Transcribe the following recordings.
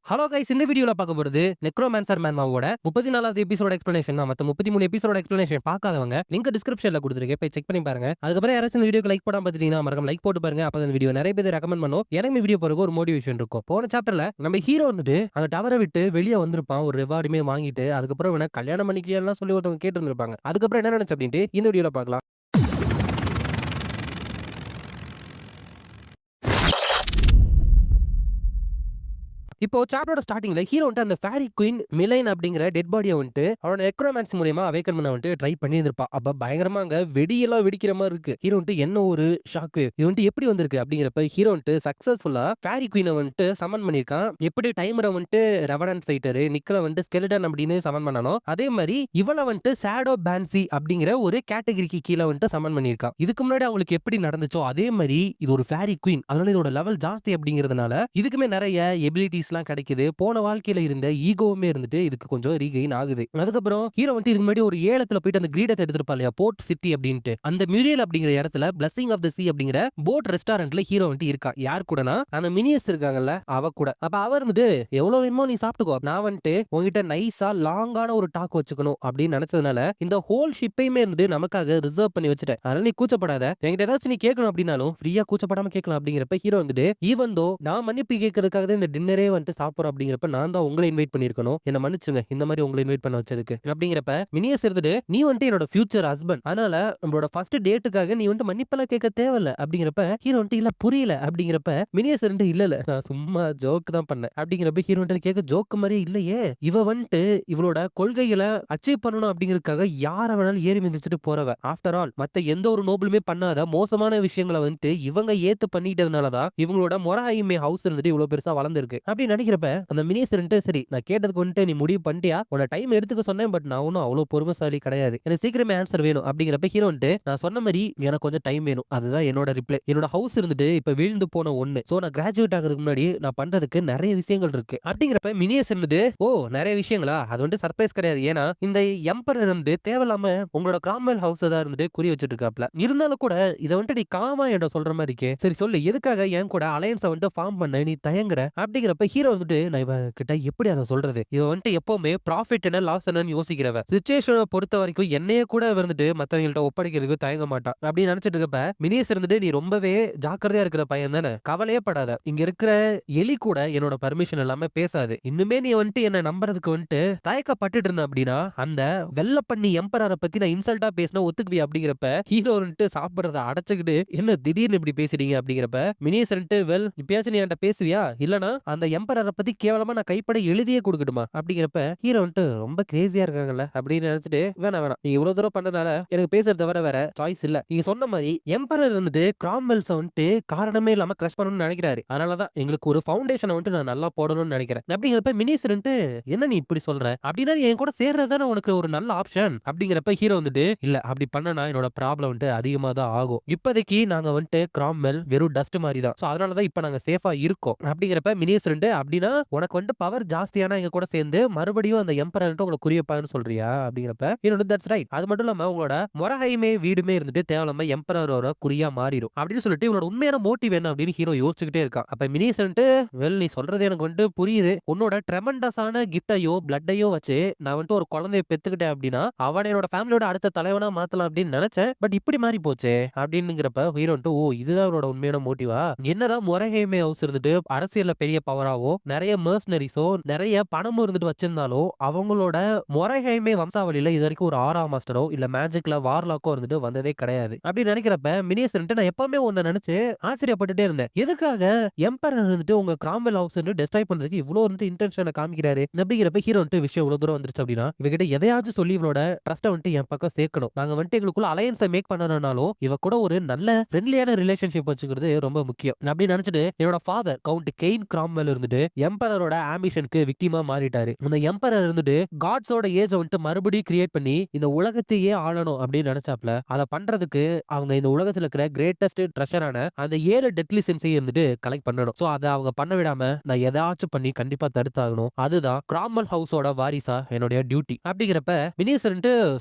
Hello guys, இந்த வீடியோல பார்க்க போறது நெக்ரோமான்சர் மேன்மாவோட 34வது எபிசோட் எக்ஸ்பிளனேஷன் தான். மத்த 33 எபிசோட் எக்ஸ்பிளனேஷன் பார்க்காதவங்க லிங்க் டிஸ்கிரிப்ஷன்ல கொடுத்துருக்கேன், போய் செக் பண்ணி பாருங்க. அதுக்கப்புறம் யாராச்சும் இந்த வீடியோக்கு லைக் போடாம பார்த்துட்டீங்கன்னா மறக்காம லைக் போட்டு பாருங்க. அப்ப அந்த வீடியோ நிறைய பேர் ரெக்கமெண்ட் பண்ணும், எனக்கு வீடியோ போறதுக்கு ஒரு மோட்டிவேஷன் இருக்கும். போன சாப்டர்ல நம்ம ஹீரோ வந்துட்டு அந்த டவரை விட்டு வெளியே வந்திருப்பான், ஒரு ரிவார்டுமே வாங்கிட்டு. அதுக்கப்புறம் இவனை கல்யாணம் பண்ணிக்கலாம் சொல்லி ஒருத்தவங்க கேட்டு இருந்திருப்பாங்க. அதுக்கப்புறம் என்ன நினைச்சு அப்படின்ட்டு இந்த வீடியோல பார்க்கலாம். இப்போ சாப்டரோட ஸ்டார்டிங்ல ஹீரோ வந்துட்டு அந்த ஃபேரி குயின் மிலைன் அப்படிங்கிற டெட் பாடியை வந்துட்டு அவனோட நெக்ரோமான்ஸ் மூலியமா அவேக்கன் பண்ண வந்துட்டு ட்ரை பண்ணி இருப்பான். அப்ப பயங்கரமா அங்க வெடியெல்லாம் வெடிக்கிற மாதிரி இருக்கு. ஹீரோ வந்துட்டு என்ன ஒரு ஷாக்கு, இது வந்துட்டு எப்படி வந்திருக்கு அப்படிங்கிறப்ப ஹீரோ வந்துட்டு சக்சஸ்ஃபுல்லா ஃபேரி குயினை வந்துட்டு சமன் பண்ணியிருக்கான். எப்படி டைமரை வந்துட்டு ரெவனன்ட் ஃபைட்டரு நிக்கல வந்துட்டு ஸ்கெலிடன் அப்படின்னு சமன் பண்ணணும், அதே மாதிரி இவளை வந்துட்டு ஷேடோ பான்சி அப்படிங்கிற ஒரு கேட்டகரிக்கு கீழே வந்துட்டு சமன் பண்ணியிருக்கான். இதுக்கு முன்னாடி அவங்களுக்கு எப்படி நடந்துச்சோ அதே மாதிரி இது ஒரு ஃபேரி குயின், அதனால இதோட லெவல் ஜாஸ்தி அப்படிங்கிறதுனால இதுக்குமே நிறைய எபிலிட்டிஸ் கிடைக்குது. போன வாழ்க்கையில இருந்த ஈகோவுமே இருந்துட்டு இதுக்கு கொஞ்சம் ரீகெயின் ஆகுது. அதுக்கப்புறம் ஹீரோ வந்து இதுக்கு முன்னாடி ஒரு ஏலத்துல போயிட்டு அந்த கிரீடத்தை எடுத்துருப்பா இல்லையா, போர்ட் சிட்டி அப்படின்ட்டு, அந்த மியூரியல் அப்படிங்கிற இடத்துல பிளஸிங் ஆஃப் தி சீ அப்படிங்கிற போட் ரெஸ்டாரண்ட்ல ஹீரோ வந்து இருக்கா. யார் கூடனா அந்த மினியஸ் இருக்காங்கல்ல அவ கூட. அப்ப அவர் வந்துட்டு எவ்வளவு வேணுமோ நீ சாப்பிட்டுக்கோ, நான் வந்துட்டு உங்ககிட்ட நைஸா லாங்கான ஒரு டாக் வச்சுக்கணும் அப்படின்னு நினைச்சதுனால இந்த ஹோல் ஷிப்பையுமே இருந்து நமக்காக ரிசர்வ் பண்ணி வச்சுட்டேன். அதனால நீ கூச்சப்படாத, என்கிட்ட ஏதாச்சும் நீ கேட்கணும் அப்படின்னாலும் ஃப்ரீயா கூச்சப்படாம கேட்கலாம் அப்படிங்கிறப்ப ஹீரோ வந்துட்டு ஈவன் தோ நான் மன்னிப்பு கேட்கறதுக்காக இந்த டின்னரே வந்துட்டு சாப்பிடுறோம் அப்படிங்கிறப்ப நான் தான் உங்களை இன்வைட் பண்ணிருக்கணும், என்ன மன்னிச்சுங்க இந்த மாதிரி உங்களை இன்வைட் பண்ண வச்சதுக்கு அப்படிங்கிறப்ப மினியஸ் இருந்துட்டு நீ வந்துட்டு என்னோட ஃபியூச்சர் ஹஸ்பண்ட், அதனால நம்மளோட ஃபர்ஸ்ட் டேட்டுக்காக நீ வந்துட்டு மன்னிப்பெல்லாம் கேட்க தேவையில்ல அப்படிங்கிறப்ப ஹீரோ வந்துட்டு இல்ல புரியல அப்படிங்கிறப்ப மினியஸ் வந்துட்டு இல்ல நான் சும்மா ஜோக் தான் பண்ணேன் அப்படிங்கிறப்ப ஹீரோ வந்துட்டு கேட்க ஜோக் மாதிரி இல்லையே, இவ வந்துட்டு இவளோட கொள்கைகளை அச்சீவ் பண்ணணும் அப்படிங்கிறதுக்காக யார வேணாலும் ஏறி மிதிச்சுட்டு போறவ. ஆஃப்டர் ஆல் மத்த எந்த ஒரு நோபலுமே பண்ணாத மோசமான விஷயங்களை வந்துட்டு இவங்க ஏத்து பண்ணிட்டதுனாலதான் இவங்களோட மொராயிமே ஹவுஸ் இருந்துட்டு இவ்வளவு பெருசா வளர்ந்துருக்கு அப்படின்னு நினைக்கிறப்ப அந்த மினிஸ் சரி நான் கேட்டதுக்கு வந்துட்டு நீ முடிவு பண்ணிட்டியா, உன டைம் எடுத்துக்க சொன்னேன், பட் நான் ஒன்னும் அவ்வளவு பொறுமைசாலி கிடையாது, எனக்கு சீக்கிரமே ஆன்சர் வேணும் அப்படிங்கிறப்ப ஹீரோ வந்துட்டு நான் சொன்ன மாதிரி எனக்கு கொஞ்சம் டைம் வேணும், அதுதான் என்னோட ரிப்ளை. என்னோட ஹவுஸ் இருந்துட்டு இப்ப வீழ்ந்து போன ஒண்ணு, சோ நான் கிராஜுவேட் ஆகிறதுக்கு முன்னாடி நான் பண்றதுக்கு நிறைய விஷயங்கள் இருக்கு அப்படிங்கிறப்ப மினியஸ் இருந்துட்டு ஓ நிறைய விஷயங்களா, அது வந்துட்டு சர்ப்ரைஸ் கிடையாது, ஏன்னா இந்த எம்பரர் வந்து தேவையில்லாம உங்களோட கிராம்வெல் ஹவுஸ் தான் இருந்துட்டு குறி வச்சுட்டு இருக்காப்ல, இருந்தாலும் கூட இதை வந்துட்டு நீ காமா என்ற சொல்ற மாதிரி இருக்கே, சரி சொல்லு எதுக்காக என் கூட அலையன்ஸை வந்துட்டு ஃபார்ம் பண்ண நீ தயங்குற அப்படிங்கிறப்ப ஹீரோ வந்துட்டு நான் இவ கிட்ட எப்படி அதை சொல்றது, இவ வந்துட்டு எப்பவுமே ப்ராஃபிட் என்ன லாஸ் என்னன்னு யோசிக்கிறவ, சிச்சுவேஷனை பொறுத்த வரைக்கும் என்னையே கூட வந்துட்டு மத்தவங்கள்ட்ட ஒப்படைக்கிறதுக்கு தயங்க மாட்டான் அப்படின்னு நினைச்சிட்டு இருக்கப்ப மினியஸ் இருந்துட்டு நீ ரொம்பவே ஜாக்கிரதையா இருக்கிற பையன் தானே, கவலையே படாத, இங்க இருக்கிற எலி கூட என்னோட பர்மிஷன் எல்லாமே பேசாது, இன்னுமே நீ வந்துட்டு என்ன நம்புறதுக்கு வந்துட்டு தயக்கப்பட்டுட்டு இருந்த அப்படின்னா அந்த வெள்ள பண்ணி எம்பரரை பத்தி நான் இன்சல்ட்டா பேசினா ஒத்துக்குவி அப்படிங்கிறப்ப ஹீரோ வந்துட்டு சாப்பிடுறத அடைச்சுக்கிட்டு என்ன திடீர்னு இப்படி பேசுறீங்க அப்படிங்கிறப்ப மினியஸ் வந்துட்டு வெல் இப்பயாச்சும் நீ என்கிட்ட பேசுவியா, இல்லனா அந்த எம்பரரை பத்தி கேவலமா நான் கைப்பட எழுதியே கொடுக்கட்டுமா அப்படிங்கிறப்ப ஹீரோ வந்துட்டு ரொம்ப கிரேசியா இருக்காங்கல்ல அப்படின்னு நினைச்சிட்டு வேணாம் வேணாம் நீங்க இவ்வளவு தூரம் பண்ணனால எனக்கு பேசுறது தவிர வேற சாய்ஸ் இல்ல, நீங்க சொன்ன மாதிரி எம்பரர் வந்துட்டு கிராம்வெல்ஸ் வந்துட்டு காரணமே இல்லாம கிரஷ் பண்ணணும்னு நினைக்கிறாரு, அதனாலதான் எங்களுக்கு ஒரு ஃபவுண்டேஷனை வந்துட்டு நான் நல்லா போடணும்னு நினைக்கிறேன் அப்படிங்கிறப்ப மினிஸ் வந்துட்டு என்ன நீ இப்படி சொல்ற அப்படின்னா என் கூட சேர்றது தானே உனக்கு ஒரு நல்ல ஆப்ஷன் அப்படிங்கிறப்ப ஹீரோ வந்துட்டு இல்ல அப்படி பண்ணனா என்னோட ப்ராப்ளம் வந்துட்டு அதிகமா தான் ஆகும், இப்போதைக்கு நாங்க வந்துட்டு கிராம்வெல் வெறும் டஸ்ட் மாதிரி தான், சோ அதனாலதான் இப்ப நாங்க சேஃபா இருக்கோம் அப்படிங்கிறப்ப மினிஸ் வந்துட்டு அப்படின்னா உனக்கு வந்துட்டு பவர் ஜாஸ்தியான எங்க கூட சேர்ந்து மறுபடியும் அந்த எம்பரர் உங்களை குறியப்பான்னு சொல்றியா அப்படிங்கிறப்ப ஹீரோ தட்ஸ் ரைட், அது மட்டும் இல்லாம உங்களோட மொரஹைமே வீடுமே இருந்துட்டு தேவையில்லாம எம்பரரோட குறியா மாறிடும் அப்படின்னு சொல்லிட்டு இவனோட உண்மையான மோட்டிவ் என்ன அப்படின்னு ஹீரோ யோசிச்சுக்கிட்டே இருக்கான். அப்ப மினிஸ் வந்துட்டு வெல் நீ சொல்றது எனக்கு வந்துட்டு புரியுது, உன்னோட ட்ரெமண்டஸான கிஃப்டையோ பிளட்டையோ வச்சு நான் வந்துட்டு ஒரு குழந்தைய பெத்துக்கிட்டேன் அப்படின்னா அவனை என்னோட ஃபேமிலியோட அடுத்த தலைவனா மாத்தலாம் அப்படின்னு நினைச்சேன், பட் இப்படி மாறி போச்சே அப்படிங்கிறப்ப ஹீரோ வந்துட்டு ஓ இதுதான் அவரோட உண்மையான மோட்டிவா, என்னதான் மொரஹைமே ஹவுஸ் இருந்துட்டு அரசியல்ல பெரிய பவராவோ நிறைய மர்சனரிஸோ நிறைய பணமும் இருந்துட்டு வச்சிருந்தாலோ அவங்களோட மொரஹைமே வம்சாவளியில இது வரைக்கும் ஒரு 6ஆம் மாஸ்டரோ இல்ல மேஜிக்ல வார்லாக்கோ இருந்துட்டு வந்ததே கிடையாது அப்படின்னு நினைக்கிறப்ப மினியஸ் நான் எப்பவுமே ஒன்னு நினைச்சு ஆச்சரியப்பட்டுட்டே இருந்தேன், எதுக்காக எம்பரர் இருந்துட்டு உங்க கிராம்வெல் ஹவுஸ் டெஸ்ட்ராய் பண்றதுக்கு இவ்வளவு வந்துட்டு இன்டென்ஷனை காமிக்கிறாரு அப்படிங்கிறப்ப ஹீரோ வந்துட்டு விஷயம் இவ்வளவு தூரம் வந்துருச்சு அப்படின்னா இவகிட்ட எதையாச்சும் சொல்லி இவளோட ட்ரஸ்ட்டை வந்துட்டு என் பக்கம் சேர்க்கணும், நாங்க வந்துட்டு எங்களுக்குள்ள அலையன்ஸை மேக் பண்ணனாலும் இவ கூட ஒரு நல்ல ஃப்ரெண்ட்லியான ரிலேஷன்ஷிப் வச்சுக்கிறது ரொம்ப முக்கியம் அப்படின்னு நினைச்சிட்டு என்னோட ஃபாதர் கவுண்ட் கெயின் கிராம்வெல் இருந்துட்டு எம்பரரோட ஆம்பிஷனுக்கு விக்டிமா மாறிட்டாரு, அந்த எம்பரர் இருந்துட்டு காட்ஸோட ஏஜ் வந்துட்டு மறுபடியும் கிரியேட் பண்ணி இந்த உலகத்தையே ஆளணும் அப்படின்னு நினைச்சாப்ல, அதை பண்றதுக்கு அவங்க இந்த உலகத்துல இருக்கிற கிரேட்டஸ்ட் ட்ரெஷரான அந்த 7 டெட்லி சென்ஸையும் இருந்துட்டு கலெக்ட் பண்ணணும், சோ அதை அவங்க பண்ண விடாம நான் எதாச்சும் பண்ணி கண்டிப்பா தடுத்தாகணும், அதுதான் கிராம்வெல் ஹவுஸோட வாரிசா என்னுடைய டியூட்டி அப்படிங்கிறப்ப மினியஸ்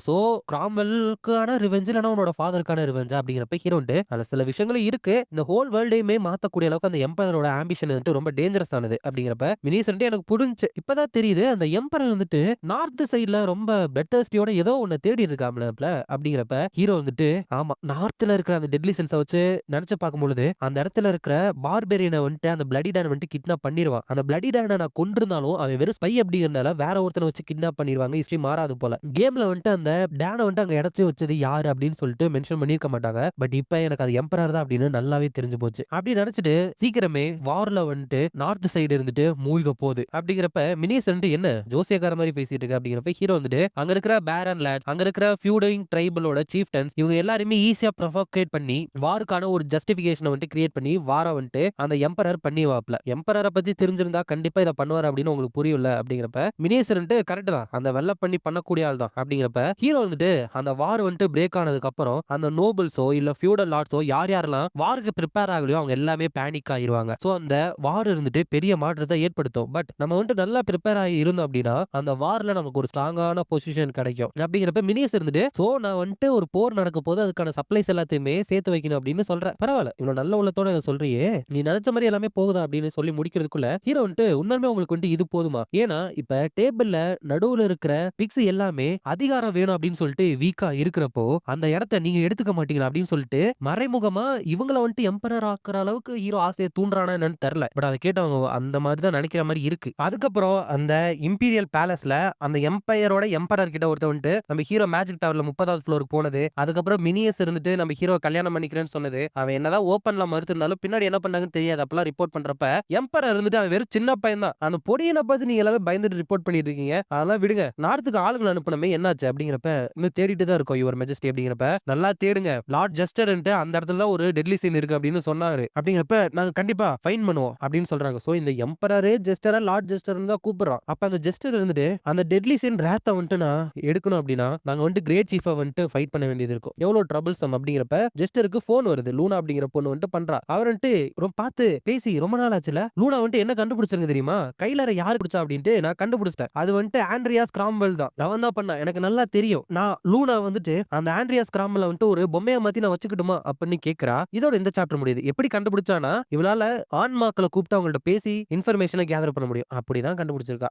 சோ கிராம்வெல்க்கான ரிவெஞ்ச் இல்லைன்னா உன்னோட ஃபாதருக்கான ரிவெஞ்ச் அப்படிங்கிறப்ப ஹீரோ அதுல சில விஷயங்களும் இருக்கு, இந்த ஹோல் வேர்ல்டையுமே மாத்தக்கூடிய அளவுக்கு அந்த எம்பரரோட ஆம்பிஷன் வந்துட்டு ரொம்ப டேஞ்சரஸ் ஆனது அப்படிங்கிறப்ப மினிஸ் வந்துட்டு எனக்கு புரிஞ்சுச்சு. இப்பதான் தெரியுது அந்த எம்பரர் வந்துட்டு நார்த் சைடுல ரொம்ப பெட்டர்ஸ்டியோட ஏதோ ஒண்ணு தேடி இருக்காம்ல அப்படிங்கிறப்ப ஹீரோ வந்துட்டு ஆமா நார்த்ல இருக்கிற அந்த டெட்லி சென்ஸ வச்சு நினைச்சு பார்க்கும்பொழுது அந்த இடத்துல இருக்கிற பார்பெரியனை வந்துட்டு அந்த பிளடி டான் வந்துட்டு கிட்னாப் பண்ணிருவான். அந்த பிளடி டானை நான் கொன்றிருந்தாலும் அவன் வெறும் ஸ்பை அப்படிங்கிறனால வேற ஒருத்தனை வச்சு கிட்னாப் பண்ணிருவாங்க. ஹிஸ்டரி மாறாது போல. கேம்ல வந்துட்டு அந்த டானை வந்துட்டு அங்க இடச்சு வச்சது யாரு அப்படின்னு சொல்லிட்டு மென்ஷன் பண்ணிருக்க மாட்டாங்க. பட் இப்ப எனக்கு அது எம்பரர் தான் அப்படின்னு நல்லாவே தெரிஞ்சு போச்சு. அப்படி நினைச்சிட்டு சீக்கிரமே வார்ல வந்துட்டு நார்த் சைடு இருந்துட்டு மூழ்க போகுது. அப்படிங்கிறப்ப மினிஸ் வந்துட்டு என்ன ஜோசியக்கார மாதிரி பேசிட்டு இருக்கு அப்படிங்கிறப்ப ஹீரோ வந்துட்டு அங்க இருக்கிற பேரன் லேட்ஸ் அங்க இருக்கிற ஃபியூடிங் ட்ரைபலோட சீஃப்டன்ஸ் இவங்க எல்லாருமே ஈஸியா ப்ரொவோகேட் பண்ணி வாருக்கான ஒரு ஜஸ்டிபிகேஷனை வந்துட்டு கிரியேட் பண்ணி வார வந்துட்டு அந்த எம்பரர் பண்ணி வாப்ல. எம்பரரை பத்தி தெரிஞ்சிருந்தா கண்டிப்பா இதை பண்ணுவார் அப்படின்னு உங்களுக்கு புரியல அப்படிங்கிறப்ப மினிஸ் வந்துட்டு கரெக்ட் தான் அந்த வெள்ள பண்ணி பண்ணக்கூடிய ஆள் தான் அப்படிங்கிறப்ப ஹீரோ வந்துட்டு அந்த வார் வந்துட்டு பிரேக் ஆனதுக்கு அப்புறம் அந்த நோபல்ஸோ இல்ல ஃபியூடல் லார்ட்ஸோ யார் யாரெல்லாம் வாருக்கு ப்ரிப்பேர் ஆகலையோ அவங்க எல்லாமே பேனிக் ஆயிருவாங்க. சோ அந்த வார் இருந்துட்டு பெரிய மாற்றத்தை ஏற்படுத்தும். பட் நம்ம வந்துட்டு நல்லா ப்ரிப்பேர் ஆகி இருந்தோம் அப்படின்னா அந்த வார்ல நமக்கு ஒரு ஸ்ட்ராங்கான பொசிஷன் கிடைக்கும். அப்படிங்கிறப்ப மினிஸ் இருந்துட்டு சோ நான் வந்துட்டு ஒரு போர் நடக்க போது அதுக்கான சப்ளைஸ் எல்லாத்தையுமே சேர்த்து வைக்கணும் அப்படின்னு சொல்றேன். பரவாயில்ல இவ்வளவு நல்ல உள்ளத்தோட சொல்றியே நீ நினைச்ச மாதிரி எல்லாமே போகுதா அப்படின்னு சொல்லி முடிக்கிறதுக்குள்ள ஹீரோ வந்துட்டு உண்மையுமே உங்களுக்கு வந்துட்டு இது போதுமா? ஏன்னா இப்ப டேபிள்ல நடுவுல இருக்கிற பிக்ஸ் எல்லாமே அதிகாரம் வேணும் அப்படின்னு சொல்லிட்டு வீக்கா இருக்கிறப்போ அந்த இடத்த நீங்க எடுத்துக்க மாட்டீங்களா அப்படின்னு சொல்லிட்டு மறைமுகமா இவங்கள வந்துட்டு எம்பரர் ஆக்குற அளவுக்கு ஹீரோ ஆசையை தூண்டுறானா என்னன்னு தெரியல. பட் அதை கேட்டவங்க அந்த மாதிரி தான் நினைக்கிற மாதிரி இருக்கு. அதுக்கப்புறம் அந்த இம்பீரியல் பேலஸ்ல அந்த எம்பையரோட எம்பரர் கிட்ட ஒருத்த வந்துட்டு நம்ம ஹீரோ மேஜிக் டவர்ல 30வது ஃப்ளோருக்கு போனது. அதுக்கப்புறம் மினியஸ் இருந்துட்டு நம்ம ஹீரோ கல்யாணம் பண்ணிக்கிறேன்னு சொன்னது. அவன் என்னதான் ஓப்பன்ல மறுத்திருந்தாலும் பின்னாடி என்ன பண்ணாங்கன்னு தெரியாது. அப்பெல்லாம் ரிப்போர்ட் பண்றப்ப எம்பரர் இருந்துட்டு அவன் வெறும் சின்ன பையன் தான். அந்த பொடியனை பார்த்து நீங்க எல்லாமே பயந்துட்டு ரிப்போர்ட் பண்ணிட்டு இருக்கீங்க. அதெல்லாம் விடுங்க. நார்த்துக்கு ஆளுங்களை அனுப்பணுமே என்னாச்சு அப்படிங்கிறப்ப இன்னும் தேடிட்டு தான் இருக்கோம் யுவர் மெஜஸ்டி அப்படிங்கிறப்ப நல்லா தேடுங்க. லார்ட் ஜஸ்டர் அந்த இடத்துல தான் ஒரு டெட்லி சீன் இருக்கு அப்படின்னு சொன்னாரு. அப்படிங்கிறப்ப நாங்க கண்டிப்பா ஃபைன் பண்ணுவோம் அப்படின்னு சொல்றாங்க. சோ இந்த எம்பரரே ஜஸ்டரா லார்ட் ஜஸ்டர் தான் கூப்பிடுறோம். அப்ப அந்த ஜஸ்டர் இருந்துட்டு அந்த டெட்லி சீன் ரேத்தை வந்துட்டு நான் எடுக்கணும் அப்படின்னா நாங்க வந்துட்டு கிரேட் சீஃபை வந்துட்டு ஃபைட் பண்ண வேண்டியது இருக்கும். எவ்வளவு ட்ரபிள்சம் அப்படிங்கிறப்ப ஜஸ்டருக்கு போன் வருது. லூனா அப்படிங்கிற பொண்ணு வந்துட்டு பண்றா. அவர் வந்துட்டு ரொம்ப பார்த்து பேசி ரொம்ப நாள் ஆச்சுல. லூனா வந்துட்டு என்ன கண்டுபிடிச்சிருங்க தெரியுமா? கையில யாரு பிடிச்சா அப்படின்ட்டு நான் கண்டுபிடிச்சிட்டேன். அது வந்துட்டு ஆண்ட்ரியாஸ் கிராம்வெல் தான். அவன் தான் பண்ணா. எனக்கு நல்லா தெரியும். நான் லூனா வந்துட்டு அந்த ஆண்ட்ரியாஸ் கிராம்வெல் வந்துட்டு ஒரு பொம்மையை மாத்தி நான் வச்சுக்கிட்டுமா அப்படின்னு கேக்குறா. இதோட இந்த சாப்டர் முடியுது. எப்படி கண்டுபிடிச்சானா இவளால ஆன்மாக்களை கூப்பிட்டு அவங்கள்ட்ட பேசி இன்ஃபர்மேஷனை கேதர் பண்ண முடியும். அப்படிதான் கண்டுபிடிச்சிருக்கா.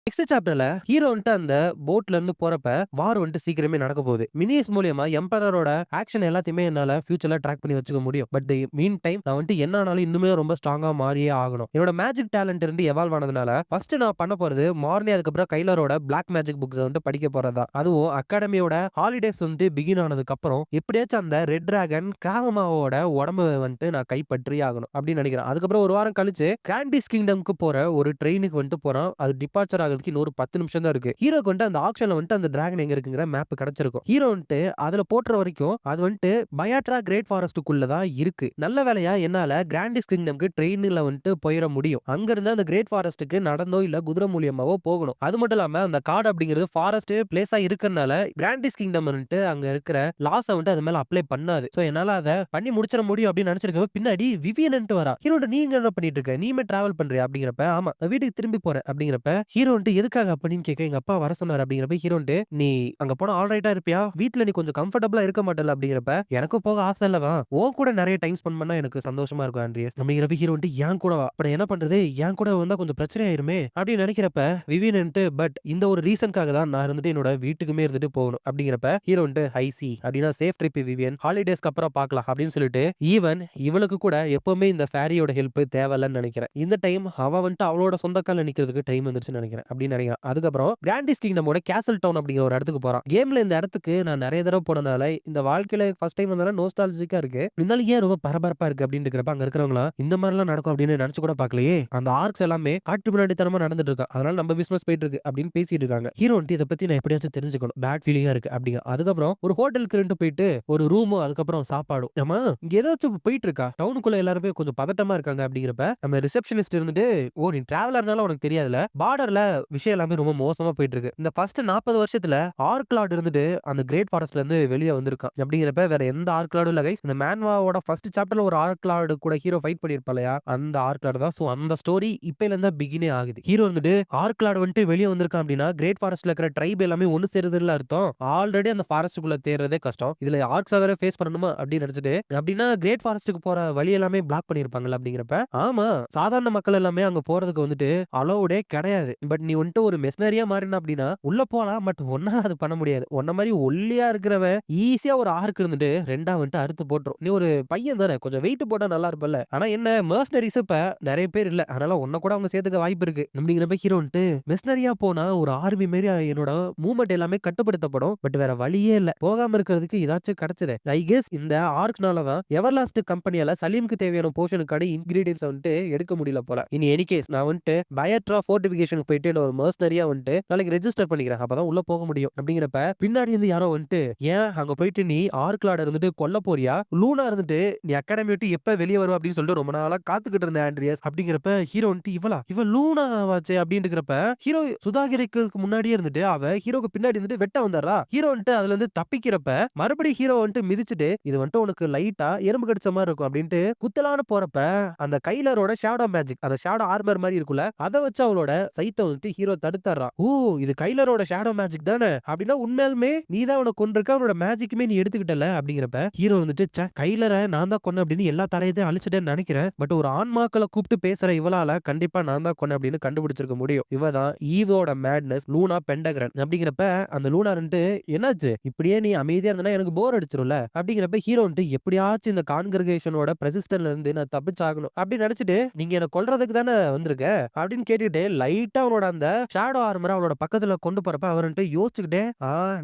நெக்ஸ்ட் சாப்டர்ல ஹீரோ வந்துட்டு அந்த போட்ல இருந்து போறப்ப வார் வந்துட்டு சீக்கிரமே நடக்க போகுது. மினிஸ் மூலியமா எம்பரரோட ஆக்ஷன் எல்லாத்தையுமே என்னால ஃபியூச்சர்ல ட்ராக் பண்ணி வச்சுக்க முடியும். பட் மீன் டைம் நான் வந்துட்டு என்ன ஆனாலும் இன்னுமே ரொம்ப ஸ்ட்ராங்கா மாறியே ஆகணும். என்னோட மேஜிக் டேலண்ட் இருந்து எவால்வ் ஆனதுனால ஃபர்ஸ்ட் நான் பண்ண போறது மார்னி அதுக்கப்புறம் கைலரோட பிளாக் மேஜிக் புக்ஸ் வந்துட்டு படிக்க போறதா. அதுவும் அகாடமியோட ஹாலிடேஸ் வந்து பிகின் ஆனதுக்கு அப்புறம் எப்படியாச்சும் அந்த ரெட் டிராகன் கிராவமாவோட உடம்பு வந்துட்டு நான் கைப்பற்றி ஆகணும் அப்படின்னு நினைக்கிறேன். அதுக்கப்புறம் ஒரு வாரம் கழிச்சு கிராண்டிஸ் கிங்டம்க்கு போற ஒரு ட்ரெயினுக்கு வந்துட்டு போறோம். அது டிபார்ச்சர் ஆகுது. இன்னொரு 10 நிமிஷம் தான் இருக்கு. ஹீரோக்கு வந்துட்டு அந்த ஆக்ஷன்ல வந்துட்டு அந்த டிராகன் எங்க இருக்குங்கிற மேப் கிடைச்சிருக்கும். ஹீரோ வந்துட்டு அதுல போட்டுற வரைக்கும் அது வந்துட்டு பயாட்ரா கிரேட் ஃபாரஸ்டுக்குள்ள தான் இருக்கு. நல்ல வேலையா என்னால கிராண்டிஸ் கிங்டம்க்கு ட்ரெயின்ல வந்துட்டு போயிட முடியும். அங்க இருந்து அந்த கிரேட் ஃபாரஸ்டுக்கு நடந்தோ இல்ல குதிரை மூலியமாவோ போகணும். அது மட்டும் இல்லாம அந்த காடு அப்படிங்கிறது ஃபாரஸ்ட் பிளேஸா இருக்கறனால கிராண்டிஸ் கிங்டம் வந்துட்டு அங்க இருக்கிற லாஸ வந்துட்டு அது மேல அப்ளை பண்ணாது. சோ என்னால அதை பண்ணி முடிச்சிட முடியும் அப்படின்னு நினைச்சிருக்க பின்னாடி விவியன் வரா. ஹீரோ நீங்க என்ன பண்ணிட்டு இருக்க? நீமே டிராவல் பண்றியா அப்படிங்கிறப்ப ஆமா வீட்டுக்கு திரும்பி போறேன் அப்படிங்கிறப்ப ஹீரோ எதுக்காக அப்படின்னு கேட்க எங்க அப்பா வர சொன்னார் அப்படிங்கிறப்ப ஹீரோன்ட்டு நீ அங்க போனா ஆல்ரைட்டா இருப்பியா? வீட்ல நீ கொஞ்சம் கம்ஃபர்டபிளா இருக்க மாட்டல அப்படிங்கிறப்ப எனக்கும் போக ஆசை இல்லவா? உன் கூட நிறைய டைம் ஸ்பெண்ட் பண்ணா எனக்கு சந்தோஷமா இருக்கும் ஆண்ட்ரியஸ் அப்படிங்கிறப்ப ஹீரோன்ட்டு ஏன் கூட வா. அப்படி என்ன பண்றது? ஏன் கூட வந்தா கொஞ்சம் பிரச்சனை ஆயிருமே அப்படின்னு நினைக்கிறப்ப விவியன்ட்டு பட் இந்த ஒரு ரீசனுக்காக தான் நான் இருந்துட்டு என்னோட வீட்டுக்குமே இருந்துட்டு போகணும் அப்படிங்கிறப்ப ஹீரோன்ட்டு ஐசி அப்படின்னா சேஃப் ட்ரிப் விவியன் ஹாலிடேஸ்க்கு அப்புறம் பார்க்கலாம் அப்படின்னு சொல்லிட்டு ஈவன் இவளுக்கு கூட எப்பவுமே இந்த ஃபேரியோட ஹெல்ப் தேவையில்லைன்னு நினைக்கிறேன். இந்த டைம் அவ வந்துட்டு அவளோட சொந்த கால நிக்கிறதுக்கு டைம் வந்துருச்சுன்னு நினைக்கிறேன் அப்படின்னு நினைக்கிறேன். அதுக்கப்புறம் கிராண்டிஸ் கிங்டமோட கேசல் டவுன் அப்படிங்கிற ஒரு இடத்துக்கு போறான். கேம்ல இந்த இடத்துக்கு நான் நிறைய தடவை போனதால இந்த வாழ்க்கையில ஃபர்ஸ்ட் டைம் வந்தாலும் நோஸ்டாலஜிக்கா இருக்கு. இருந்தாலும் ஏன் ரொம்ப பரபரப்பா இருக்கு அப்படின்னு இருக்கிறப்ப அங்க இருக்கிறவங்களா இந்த மாதிரி எல்லாம் நடக்கும் அப்படின்னு நினைச்சு கூட பார்க்கலையே. அந்த ஆர்க்ஸ் எல்லாமே காட்டு முன்னாடித்தனமா நடந்துட்டு இருக்கு. அதனால நம்ம பிசினஸ் போயிட்டு இருக்கு அப்படின்னு பேசிட்டு இருக்காங்க. ஹீரோ வந்துட்டு இதை பத்தி நான் எப்படியாச்சும் தெரிஞ்சுக்கணும். பேட் ஃபீலிங்கா இருக்கு அப்படிங்க. அதுக்கப்புறம் ஒரு ஹோட்டலுக்கு போயிட்டு ஒரு ரூமும் அதுக்கப்புறம் சாப்பாடும். ஆமா இங்க ஏதாச்சும் போயிட்டு இருக்கா? டவுனுக்குள்ள எல்லாருமே கொஞ்சம் பதட்டமா இருக்காங்க அப்படிங்கிறப்ப நம்ம ரிசப்ஷனிஸ்ட் இருந்துட்டு ஓ நீ டிராவலர்னால உனக்கு தெரியாதுல பார்டர்ல விஷயம் எல்லாமே ரொம்ப மோசமா போயிட்டு இருக்கு. இந்த ஃபர்ஸ்ட் 40 வருஷத்துல ஆர்க்லாட் இருந்துட்டு அந்த கிரேட் ஃபாரஸ்ட்ல இருந்து வெளிய வந்திருக்கான். அப்படிங்கிறப்ப வேற எந்த ஆர்க்லாடும் இல்ல கைஸ். இந்த மேன்வாவோட ஃபர்ஸ்ட் சாப்டர்ல ஒரு ஆர்க்லாட் கூட ஹீரோ ஃபைட் பண்ணியிருப்பா இல்லையா? அந்த ஆர்க்லாட் தான். சோ அந்த ஸ்டோரி இப்பைல இருந்தா பிகினே ஆகுது. ஹீரோ வந்துட்டு ஆர்க்லாட் வந்துட்டு வெளிய வந்திருக்கான் அப்படின்னா கிரேட் ஃபாரஸ்ட்ல இருக்கிற ட்ரைப் எல்லாமே ஒன்னு சேருதுன்னு அர்த்தம். ஆல்ரெடி அந்த ஃபாரஸ்ட்டுக்குள்ள தேர்றதே கஷ்டம். இதுல ஆர்க் சாகரை ஃபேஸ் பண்ணணுமா அப்படின்னு நினைச்சிட்டு அப்படின்னா கிரேட் ஃபாரஸ்ட்டுக்கு போற வழி எல்லாமே பிளாக் பண்ணிருப்பாங்கல்ல அப்படிங்கிறப்ப ஆமா சாதாரண மக்கள் எல்லாமே அங்க போறதுக்கு வந்துட்டு அலோவுடே கிடையாது. பட் நீ வந்துட்டு ஒரு மெஸ்னரியா மாறின அப்படின்னா உள்ள போலாம். பட் ஒன்னால அது பண்ண முடியாது. உன்ன மாதிரி ஒல்லியா இருக்கிறவன் ஈஸியா ஒரு ஆர்க் இருந்துட்டு ரெண்டா வந்துட்டு அறுத்து போட்டுரும். நீ ஒரு பையன் தானே கொஞ்சம் வெயிட் போட்டா நல்லா இருப்பல்ல. ஆனா என்ன மெர்சனரிஸ் இப்ப நிறைய பேர் இல்ல. அதனால உன்ன கூட அவங்க சேர்த்துக்க வாய்ப்பு இருக்கு. அப்படிங்கிறப்ப ஹீரோ வந்துட்டு மெஸ்னரியா போனா ஒரு ஆர்மி மாரி என்னோட மூவ்மெண்ட் எல்லாமே கட்டுப்படுத்தப்படும். பட் வேற வழியே இல்ல. போகாம இருக்கிறதுக்கு ஏதாச்சும் கிடைச்சது. ஐ கெஸ் இந்த ஆர்க்னால தான் எவர்லாஸ்ட் கம்பெனியால சலீமுக்கு தேவையான போர்ஷனுக்கான இன்கிரீடியன்ஸ் வந்துட்டு எடுக்க முடியல போல. இன் எனி கேஸ் நான் வந்துட்டு பயட்ரா ஃபோர்டிஃபிகேஷனுக்கு போயிட்டு ஒரு மெர்சனரியா வந்துட்டு நாளைக்கு ரெஜிஸ்டர் பண்ணிக்கிறேன். அப்பதான் உள்ள போக முடியும். அப்படிங்கிறப்ப பின்னாடி இருந்து யாரோ வந்துட்டு ஏன் அங்க போயிட்டு நீ ஆர்க்லாட இருந்துட்டு கொல்ல போறியா? லூனா இருந்துட்டு நீ அகாடமி விட்டு எப்ப வெளியே வருவ அப்படின்னு சொல்லிட்டு ரொம்ப நாளா காத்துக்கிட்டு இருந்த ஆண்ட்ரியாஸ். அப்படிங்கிறப்ப ஹீரோ வந்துட்டு இவ லூனா வாச்சே அப்படின்னு இருக்கிறப்ப ஹீரோ சுதாகரிக்கிறதுக்கு முன்னாடியே இருந்துட்டு அவ ஹீரோக்கு பின்னாடி இருந்துட்டு வெட்ட வந்தாரா. ஹீரோ வந்துட்டு அதுல இருந்து தப்பிக்கிறப்ப மறுபடியும் ஹீரோ வந்துட்டு மிதிச்சுட்டு இது வந்துட்டு உனக்கு லைட்டா எறும்பு கடிச்ச மாதிரி இருக்கும் அப்படின்ட்டு குத்தலான்னு போறப்ப அந்த கைலரோட ஷேடோ மேஜிக் அந்த ஷேடோ ஆர்மர் மாதிரி இருக்குல்ல அதை வச்சு அவளோட சைத்தை வந்துட்டு ஹீரோ தடுத்தாரா. ஓ இது கைலரோட ஷேடோ மேஜிக் தானே அப்படின்னா உண்மையாலுமே நீ தான் அவனை கொண்டிருக்க அவனோட மேஜிக்குமே நீ எடுத்துக்கிட்டல அப்படிங்கிறப்ப ஹீரோ வந்துட்டு கைலரை நான் தான் கொன்ன அப்படின்னு எல்லா தரையத்தையும் அழிச்சிட்டேன்னு நினைக்கிறேன். பட் ஒரு ஆன்மாக்களை கூப்பிட்டு பேசுற இவளால கண்டிப்பா நான் தான் கொன்ன அப்படின்னு கண்டுபிடிச்சிருக்க முடியும். இவதான் ஈவோட மேட்னஸ் லூனா பெண்டகிரன். அப்படிங்கிறப்ப அந்த லூனா வந்துட்டு என்னாச்சு இப்படியே நீ அமைதியா இருந்தா எனக்கு போர் அடிச்சிரும்ல அப்படிங்கிறப்ப ஹீரோ வந்துட்டு எப்படியாச்சும் இந்த கான்கிரிகேஷனோட பிரசிஸ்டன்ட்ல இருந்து நான் தப்பிச்சாகணும் அப்படின்னு நினைச்சிட்டு நீங்க என்ன கொல்றதுக்கு தானே வந்திருக்க அப்படின்னு கேட்டுட்டு லைட்டா அவனோட அந்த ஷேடோ ஆர்மரை அவனோட பக்கத்துல கொண்டு போறப்ப அவர் வந்துட்டு யோசிச்சுக்கிட்டே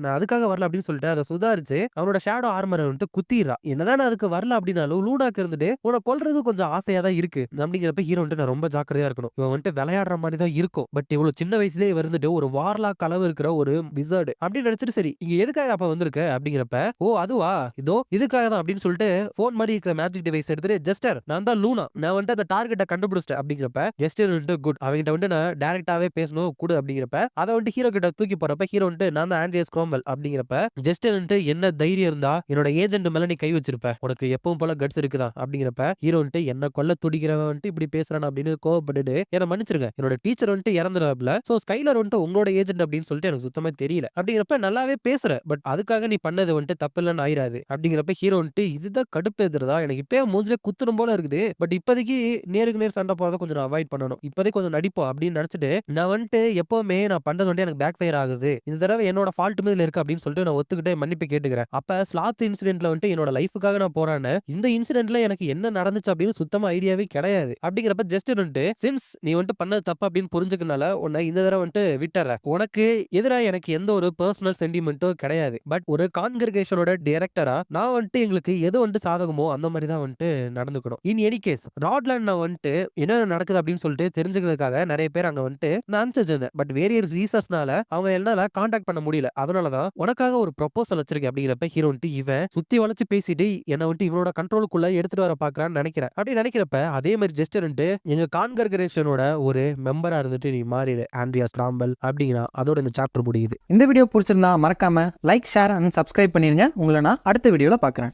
நான் அதுக்காக வரல அப்படின்னு சொல்லிட்டு அதை சுதாரிச்சு அவனோட ஷேடோ ஆர்மரை வந்துட்டு குத்திடுறா. என்னதான் நான் அதுக்கு வரல அப்படின்னாலும் லூனாக்கு இருந்துட்டு உன கொல்றது கொஞ்சம் ஆசையா தான் இருக்கு அப்படிங்கிறப்ப ஹீரோ வந்துட்டு நான் ரொம்ப ஜாக்கிரதையா இருக்கணும். இவன் வந்துட்டு விளையாடுற மாதிரி தான் இருக்கும். பட் இவ்வளவு சின்ன வயசுலயே வந்துட்டு ஒரு வார்லாக் அளவு இருக்கிற ஒரு விசர்டு அப்படின்னு நினைச்சிட்டு சரி இங்க எதுக்காக அப்ப வந்திருக்க அப்படிங்கிறப்ப ஓ அதுவா இதோ இதுக்காக தான் அப்படின்னு சொல்லிட்டு போன் மாதிரி இருக்கிற மேஜிக் டிவைஸ் எடுத்துட்டு ஜஸ்டர் நான் தான் லூனா நான் வந்துட்டு அந்த டார்கெட்டை கண்டுபிடிச்சிட்டேன் அப்படிங்கிறப்ப ஜஸ்டர் வந்துட்டு குட் அவங்கிட்ட வந்துட்டு நான் டைரக்டாவே பேசணும் கூட அப்படிங்கிறப்ப அதை வந்துட்டு ஹீரோ கிட்ட தூக்கி போறப்ப ஹீரோ வந்துட்டு நான் தான் ஆண்ட்ரியாஸ் குரோம்வெல் அப்படிங்கிறப்ப ஜஸ்டர் வந்துட்டு என்ன தைரியம் இருந்தா என்னோட ஏஜென்ட் மேல நீ கை வச்சிருப்ப உனக்கு எப்பவும் போல கட்ஸ் இருக்குதா அப்படிங்கிறப்ப ஹீரோ வந்துட்டு என்ன கொல்ல துடிக்கிறவன் வந்துட்டு இப்படி பேசுறான் அப்படின்னு கோவப்பட்டுட்டு என்ன மன்னிச்சிருங்க என்னோட டீச்சர் வந்துட்டு இறந்துறாப்ல சோ ஸ்கைலர் வந்துட்டு உங்களோட ஏஜென்ட் அப்படின்னு சொல்லிட்டு எனக்கு சுத்தமா தெரியல அப்படிங்கிறப்ப நல்லாவே பேசுற பட் அதுக்காக நீ பண்ணது வந்துட்டு தப்பு இல்லைன்னு ஆயிராது அப்படிங்கிறப்ப ஹீரோ வந்துட்டு இதுதான் கடுப்பு எதிர்தா எனக்கு இப்பயே மூஞ்சிலே குத்துணும் போல இருக்குது. பட் இப்போதைக்கு நேருக்கு நேர் சண்டை போறதை கொஞ்சம் நான் அவாய்ட் பண்ணணும். இப்போதைக்கு கொஞ்சம் நடிப்போம் அப்படின்னு நினைச்சிட்டு நான் வந்துட்டு எப்பவுமே நான் பண்றது வந்துட்டு எனக்கு பேக் ஃபயர் ஆகுது. இந்த தடவை என்னோட ஃபால்ட் மேல இருக்கு அப்படின்னு சொல்லிட்டு நான் ஒத்துக்கிட்டே மன்னிப்பு கேட்டுக்கிறேன். அப்ப ஸ்லாத் இன்சிடென்ட்ல வந்துட்டு என்னோட லைஃபுக்காக நான் போறானே இந்த இன்சிடென்ட்ல எனக்கு என்ன நடந்துச்சு அப்படின்னு சுத்தமா ஐடியாவே கிடையாது. அப்படிங்கிறப்ப ஜஸ்ட் வந்துட்டு சின்ஸ் நீ வந்துட்டு பண்ணது தப்பு அப்படின்னு புரிஞ்சுக்கனால உன்னை இந்த தடவை வந்துட்டு விட்டுற உனக்கு எதிராக எனக்கு எந்த ஒரு பர்சனல் சென்டிமெண்ட்டும் கிடையாது. பட் ஒரு கான்கிரிகேஷனோட டைரக்டரா நான் வந்துட்டு எங்களுக்கு எது வந்துட்டு சாதகமோ அந்த மாதிரி தான் வந்துட்டு நடந்துக்கணும். இன் எனி கேஸ் ராட்லாண்ட்ல வந்துட்டு என்ன நடக்குது அப்படின்னு சொல்லிட்டு தெரிஞ்சுக்கிறதுக்காக நிறைய பேர் அங்க வந்துட்டு நான் அனுப்பிச்சிருந்தேன். பட் வேரியஸ் ரீசன்ஸ்னால அவங்க என்னால கான்டாக்ட் பண்ண முடியல. அதனாலதான் உனக்காக ஒரு ப்ரொபோசல் வச்சிருக்கேன் அப்படிங்கிறப்ப ஹீரோ வந்துட்டு இவன் சுத்தி வளைச்சு பேசிட்டு என்ன வந்துட்டு இவனோட கண்ட்ரோலுக்குள்ள எடுத்துட்டு வர பாக்குறான்னு நினைக்கிறேன். அப்படி நினைக்கிறப்ப அதே மாதிரி ஜெஸ்டர்ன்ட்டு எங்க கான்கிரிகேஷனோட ஒரு மெம்பரா இருந்துட்டு நீ மாறிடு ஆண்ட்ரியாஸ் ராம்பல் அப்படிங்கிறா. அதோட இந்த சாப்டர் முடியுது. இந்த வீடியோ பிடிச்சிருந்தா மறக்காம லைக் ஷேர் அண்ட் சப்ஸ்கிரைப் பண்ணிருங்க. உங்களை நான் அடுத்த வீடியோல பாக்குறேன்.